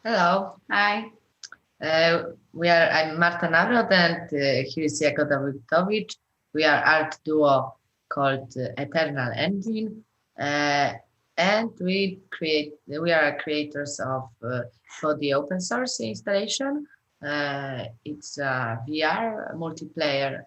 Hello, hi. I'm Marta Nawrot and here is Jagoda Wójtowicz. We are art duo called Eternal Engine, uh, and we are creators of for the open source installation. It's a VR multiplayer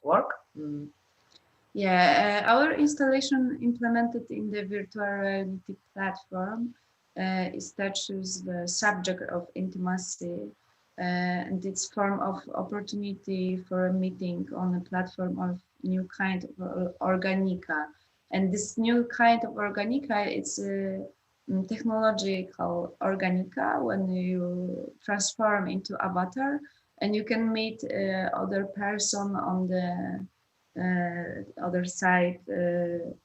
work. Yeah, our installation implemented in the virtual reality platform is touches the subject of intimacy and its form of opportunity for a meeting on a platform of new kind of organica. And this new kind of organica, it's a technological organica when you transform into avatar and you can meet other person on the other side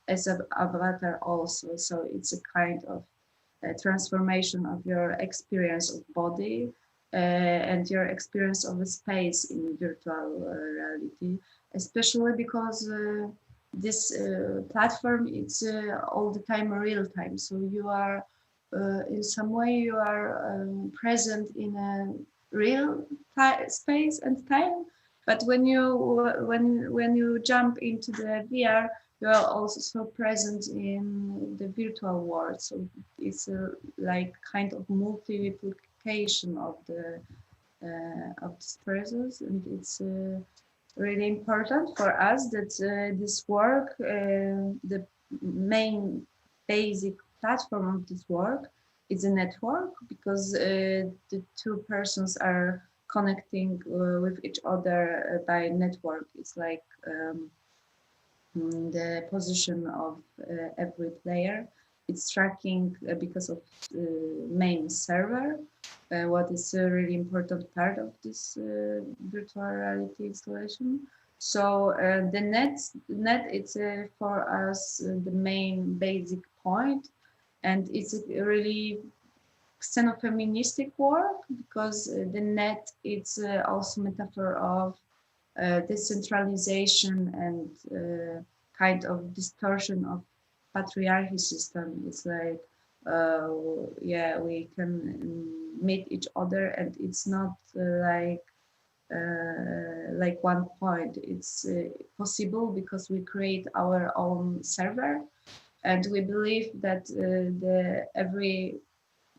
as an avatar also. So it's a kind of transformation of your experience of body and your experience of the space in virtual reality, especially because this platform it's all the time real time. So you are in some way you are present in a real space and time, but when you jump into the VR, you are also present in the virtual world. So it's a like kind of multiplication of this presence, and it's really important for us that this work, the main basic platform of this work, is a network because the two persons are connecting with each other by network. It's like the position of every player. It's tracking because of main server, what is a really important part of this virtual reality installation. So the net it's for us the main basic point, and it's a really xenofeministic work because the net it's also metaphor of decentralization and kind of distortion of patriarchy system. It's like yeah, we can meet each other and it's not like one point. It's possible because we create our own server, and we believe that the every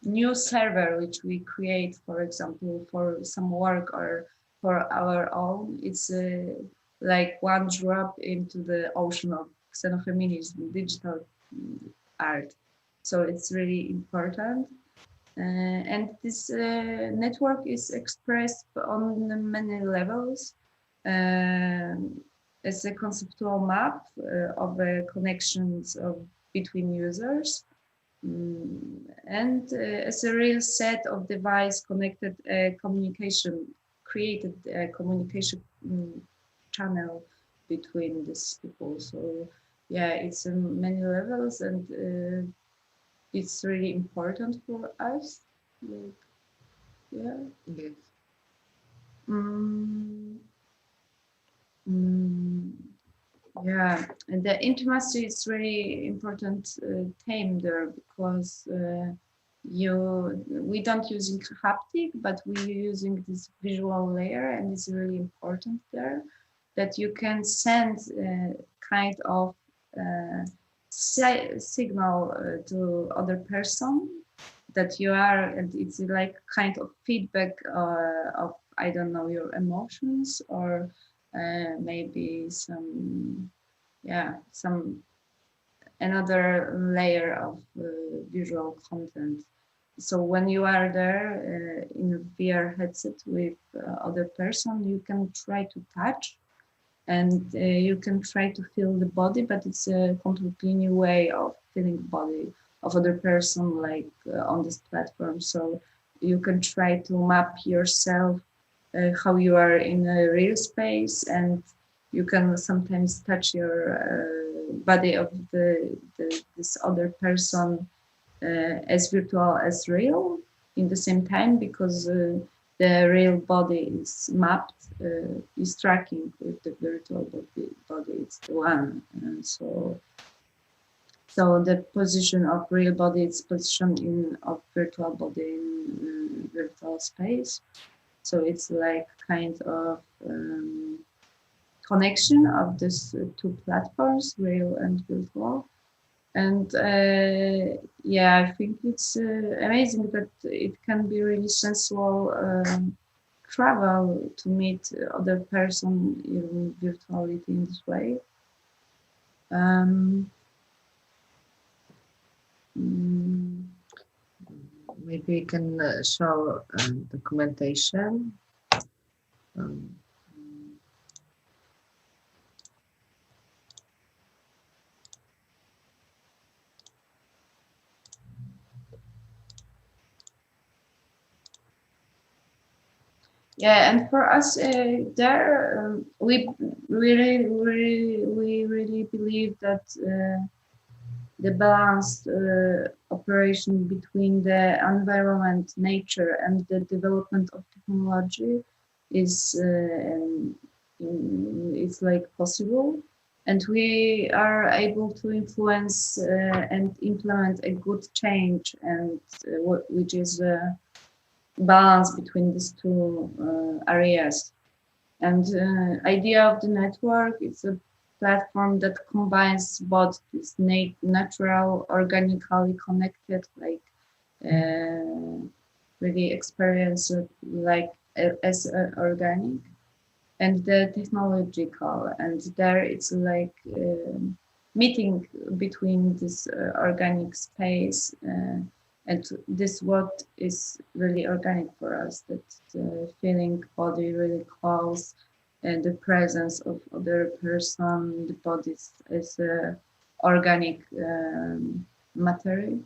new server which we create, for example, for some work or for our own, it's like one drop into the ocean of xenofeminism, digital art. So it's really important. And this network is expressed on many levels as a conceptual map of connections between users. And as a real set of device connected communication, created communication channel between these people. So yeah, it's on many levels, and it's really important for us. Like, yeah. Yes. Mm, mm, yeah, and the intimacy is really important theme there because we don't using haptic, but we're using this visual layer, and it's really important there that you can send kind of uh, signal to other person that you are, and it's like kind of feedback of, I don't know, your emotions or maybe some, yeah, some another layer of visual content. So when you are there in a VR headset with other person, you can try to touch and you can try to feel the body, but it's a completely new way of feeling the body of other person, like on this platform. So you can try to map yourself how you are in a real space, and you can sometimes touch your body of this other person as virtual as real in the same time, because the real body is mapped, is tracking with the virtual body. It's the one. And so So the position of real body is position in of virtual body in virtual space. So it's like kind of connection of these two platforms, real and virtual. And yeah, I think it's amazing that it can be really sensual travel to meet other person in virtuality in this way. Um, mm, Maybe you can show documentation. Um, yeah, and for us there, we really believe that the balanced operation between the environment, nature, and the development of technology is it's like possible, and we are able to influence and implement a good change, and which is a balance between these two areas. And idea of the network is a platform that combines both this natural, organically connected, like really experience like as organic, and the technological. And there it's like meeting between this organic space and this what is really organic for us, that feeling body really close, and the presence of other person, the body is organic material,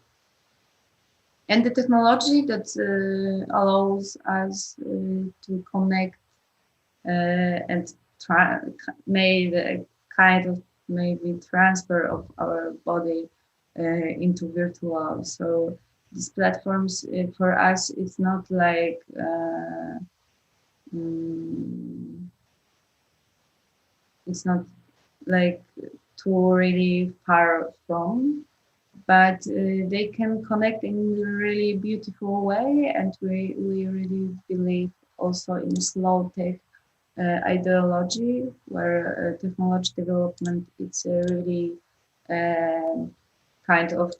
and the technology that allows us to connect and made a kind of maybe transfer of our body into virtual. So these platforms for us, it's not like mm, it's not like too really far from, but they can connect in a really beautiful way, and we really believe also in slow tech ideology, where technology development it's a really kind of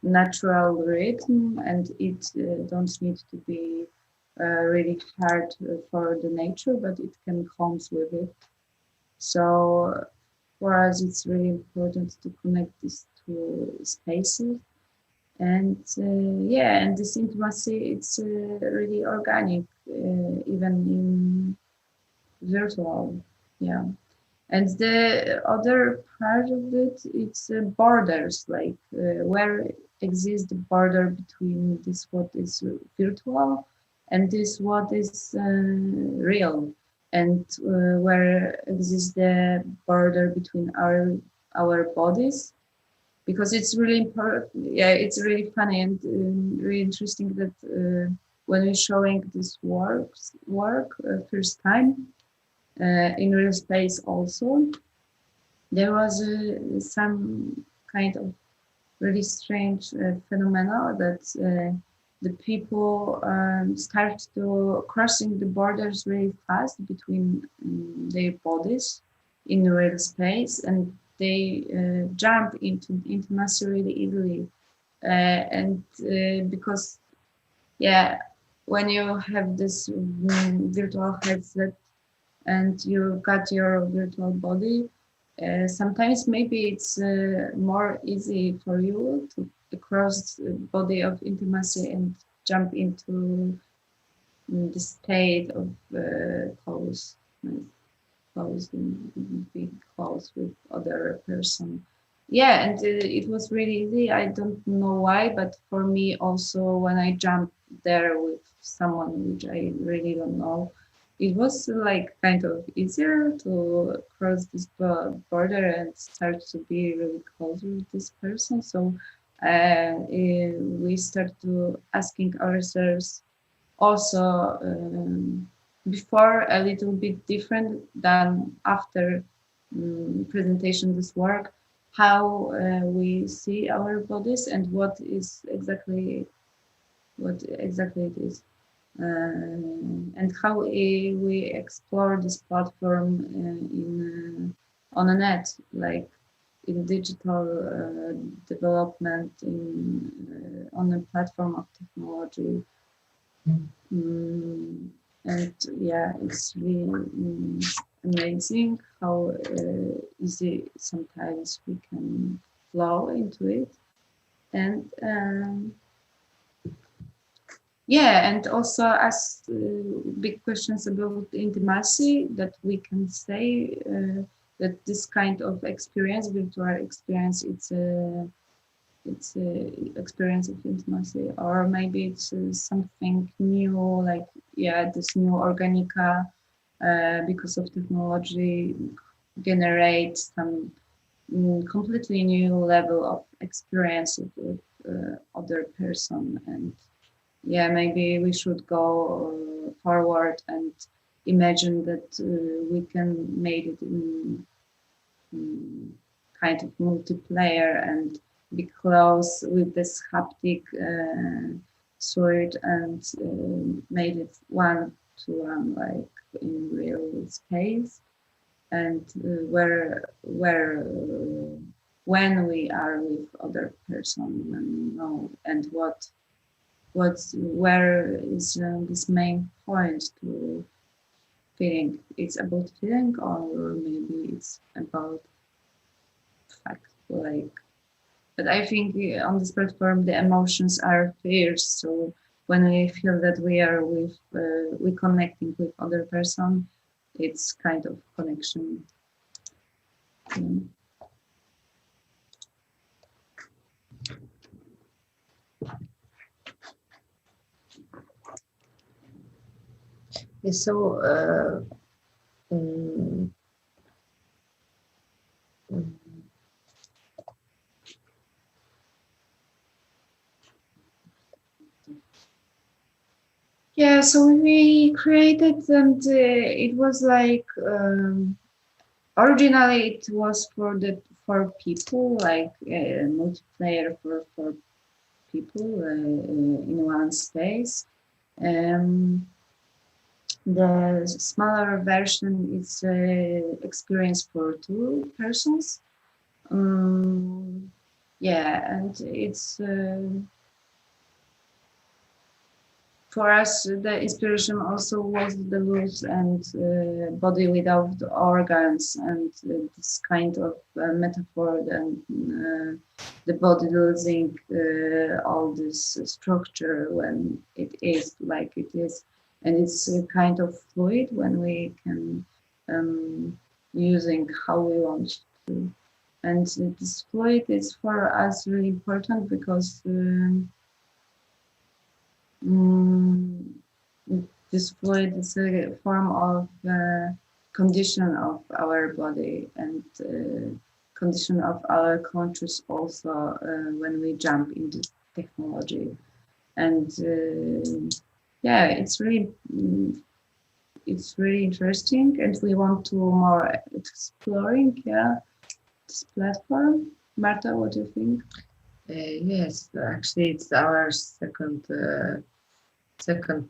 natural rhythm, and it don't need to be really hard for the nature, but it can comes with it. So for us, it's really important to connect these two spaces. And yeah, and this intimacy, it's really organic, even in virtual. Yeah. And the other part of it, it's borders, like where exists the border between this what is virtual and this what is real, and where exists the border between our bodies, because it's really important. Yeah, it's really funny and really interesting that when we're showing this work first time in real space also, there was some kind of really strange phenomena that the people start to crossing the borders really fast between their bodies in real space, and they jump into intimacy really easily. And because, yeah, when you have this virtual headset and you got your virtual body, sometimes maybe it's more easy for you to cross the body of intimacy and jump into the state of close and be close with other person. Yeah, and it was really easy. I don't know why, but for me also, when I jumped there with someone which I really don't know, it was like kind of easier to cross this border and start to be really close with this person. So we start to asking ourselves also before a little bit different than after presentation this work, how we see our bodies and what exactly it is, and how we explore this platform on the net, like in digital development, on a platform of technology. And yeah, it's really amazing how easy sometimes we can flow into it. And yeah, and also as big questions about intimacy, that we can say that this kind of experience, virtual experience, it's a experience of intimacy, or maybe it's something new, like yeah, this new organica, because of technology, generates some completely new level of experience with other person. And yeah, maybe we should go forward and imagine that we can make it in kind of multiplayer and be close with this haptic sword, and made it one to one, like in real space, and when we are with other person, and know, and where is this main point to feeling. It's about feeling, or maybe it's about fact, like. But I think on this platform the emotions are fierce. So when we feel that we are with we connecting with other person, it's kind of connection. So mm, mm, Yeah, so we created, and it was like originally it was for people, like multiplayer for people in one space. The smaller version is experience for two persons. Yeah, and it's for us the inspiration also was the rules and body without organs, and this kind of metaphor, and the body losing all this structure when it is like it is, and it's kind of fluid when we can using how we want to. And this fluid is for us really important because this fluid is a form of condition of our body, and condition of our conscious also when we jump into technology. And yeah, it's really interesting, and we want to more exploring this platform. Marta, what do you think? Yes, actually, it's our second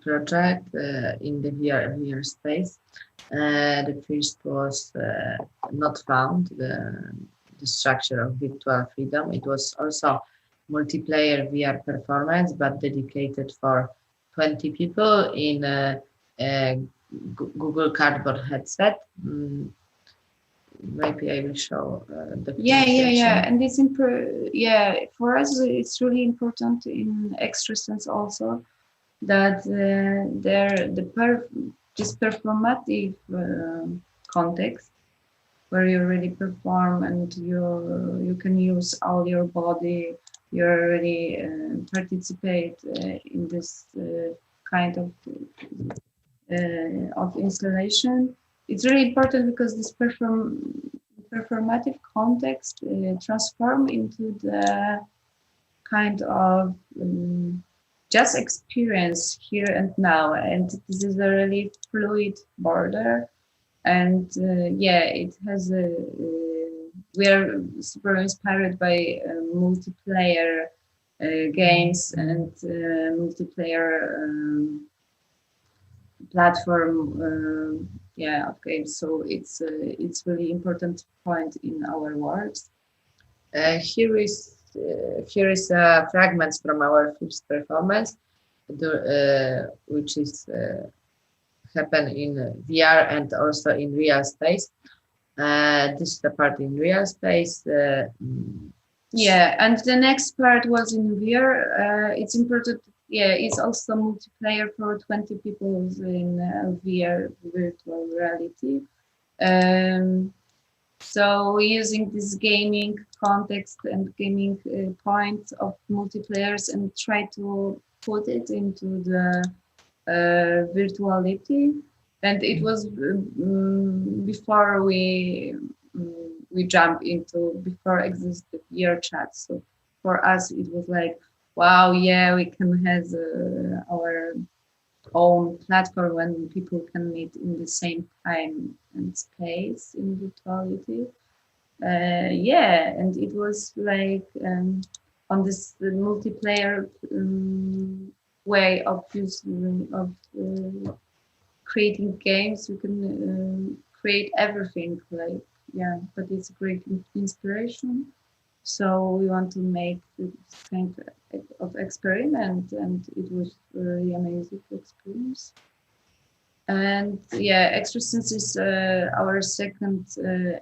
project in the VR space. The first was not found the structure of virtual freedom. It was also multiplayer VR performance, but dedicated for 20 people in a Google Cardboard headset. Maybe I will show the yeah, and it's for us it's really important in extra sense also that this performative context where you really perform and you can use all your body, you really participate in this kind of installation. It's really important because this performative context transform into the kind of just experience here and now, and this is a really fluid border, and yeah, it has a we are super inspired by multiplayer games and multiplayer platform of games. So it's really important point in our works. Here is fragments from our first performance, which is happen in VR and also in real space. This is the part in real space. Yeah, and the next part was in VR. It's important. Yeah, it's also multiplayer for 20 people in VR, virtual reality. So using this gaming context and gaming point of multiplayers and try to put it into the virtuality. And it was before we jump into before existed VR chat. So for us, it was like, wow, yeah, we can have our own platform when people can meet in the same time and space in virtuality. Yeah, and it was like on this multiplayer way of using of creating games. You can create everything, like yeah, but it's a great inspiration. So we want to make this kind of experiment, and it was a really amazing experience. And yeah, Extrasense is our second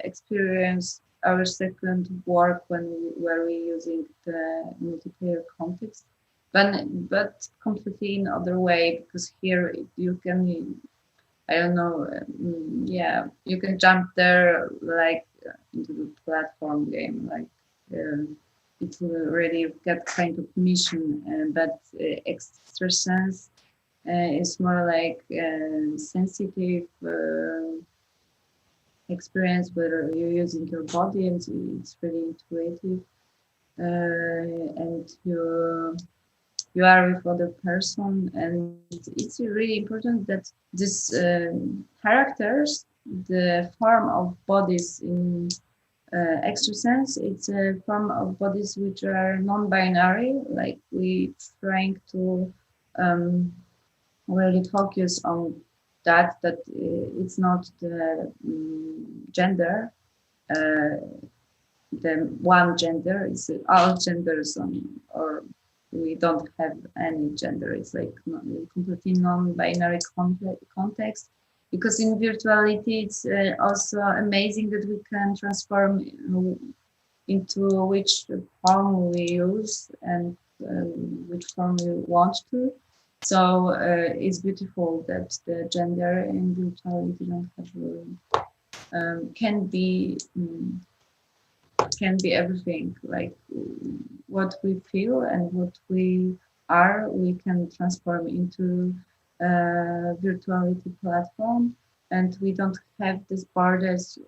experience, our second work where we using the multiplayer context, but completely in other way, because here you can, I don't know, yeah, you can jump there like into the platform game, like it will already get kind of mission, but Extrasense is more like sensitive experience where you're using your body, and it's really intuitive, and you are with other person, and it's really important that these characters, the form of bodies in Extrasense, it's a form of bodies which are non-binary, like we trying to really focus on that it's not the gender, the one gender, is all genders or we don't have any gender. It's like completely non-binary context, because in virtuality it's also amazing that we can transform into which form we use and which form we want to. So it's beautiful that the gender in virtuality don't have can be everything, like what we feel and what we are, we can transform into a virtuality platform, and we don't have these borders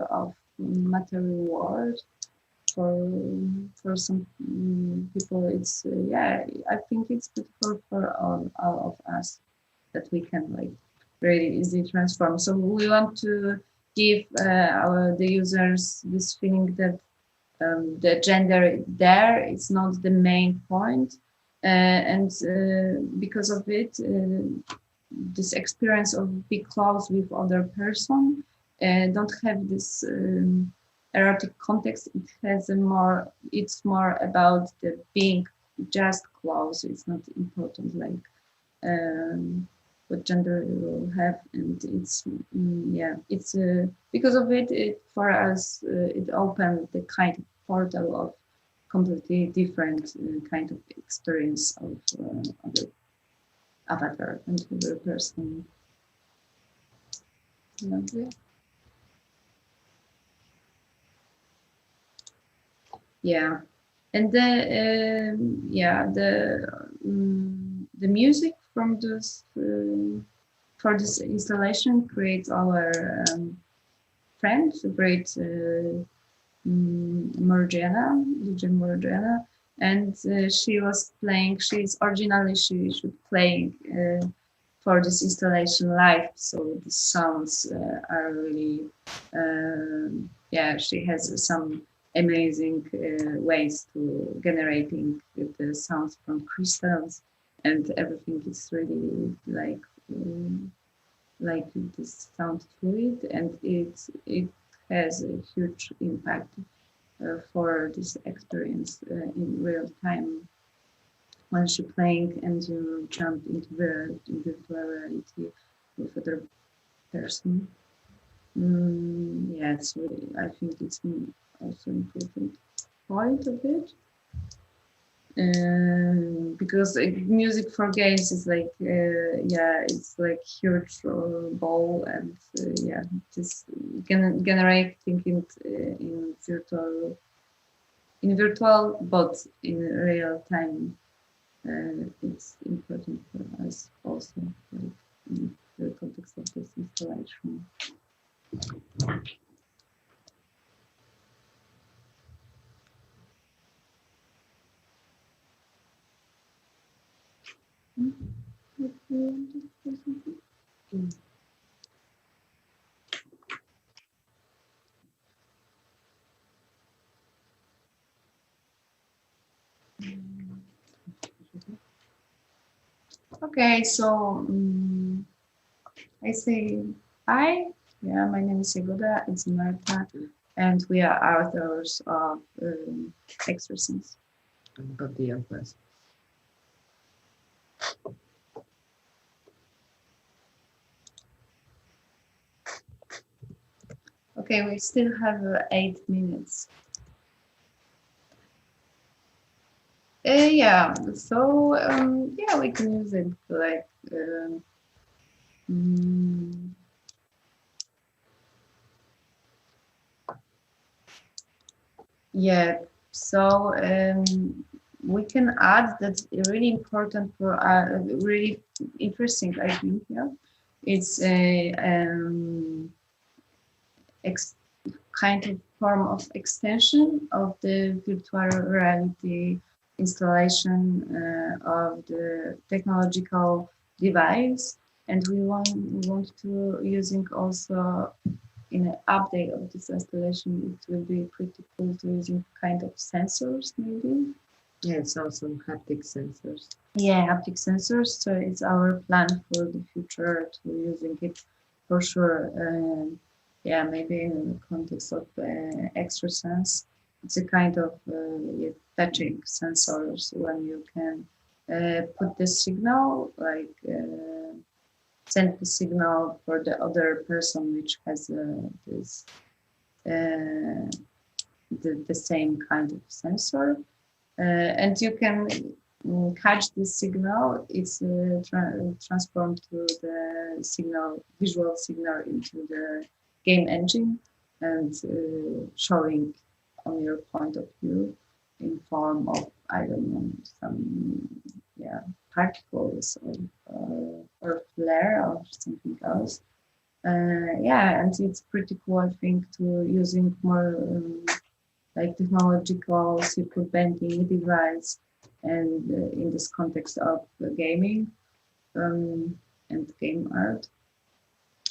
of material world. For some people, it's yeah, I think it's beautiful for all of us that we can like really easily transform. So we want to give the users this feeling that the gender there is not the main point, and because of it, this experience of being close with other person don't have this erotic context. It has a more, it's more about the being just close. It's not important like what gender you will have, and it's yeah, it's because of it for us it opened the kind of portal of completely different kind of experience of other avatar and other person. Yeah. Yeah, and the music from this for this installation creates our friend, the great Morgiana, DJ Morgiana, and she was playing. She's originally she should playing for this installation live, so the sounds are really yeah, she has some amazing ways to generating the sounds from crystals, and everything is really like this sound fluid, and it has a huge impact for this experience in real time when you're playing and you jump into the virtual reality with other person. Yes, really, I think it's also important point of it. Because music for games is like yeah, it's like huge ball, and yeah, just generating it in virtual but in real time. It's important for us also, like in the context of this installation. Okay, so I say hi. Yeah, my name is Jagoda. It's Marta, and we are authors of Extra Sense. Body of us. Okay, we still have 8 minutes. Yeah, so yeah, we can use it like yeah. So we can add that's really important for really interesting. I think yeah, it's a kind of form of extension of the virtual reality installation of the technological device, and we want to using also in an update of this installation. It will be pretty cool to using kind of sensors maybe. Yeah, it's also haptic sensors. Yeah, haptic sensors. So it's our plan for the future to using it for sure. Yeah, maybe in the context of extra sense, it's a kind of touching sensors when you can put the signal, like send the signal for the other person which has this the same kind of sensor, and you can catch the signal. It's transformed to the signal, visual signal, into the game engine, and showing on your point of view in form of, I don't know, some yeah particles or flare or something else. Yeah, and it's pretty cool, I think, to using more like technological circumventing device, and in this context of gaming and game art.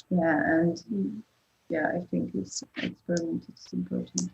Yeah, and yeah, I think it's experiment. It's important.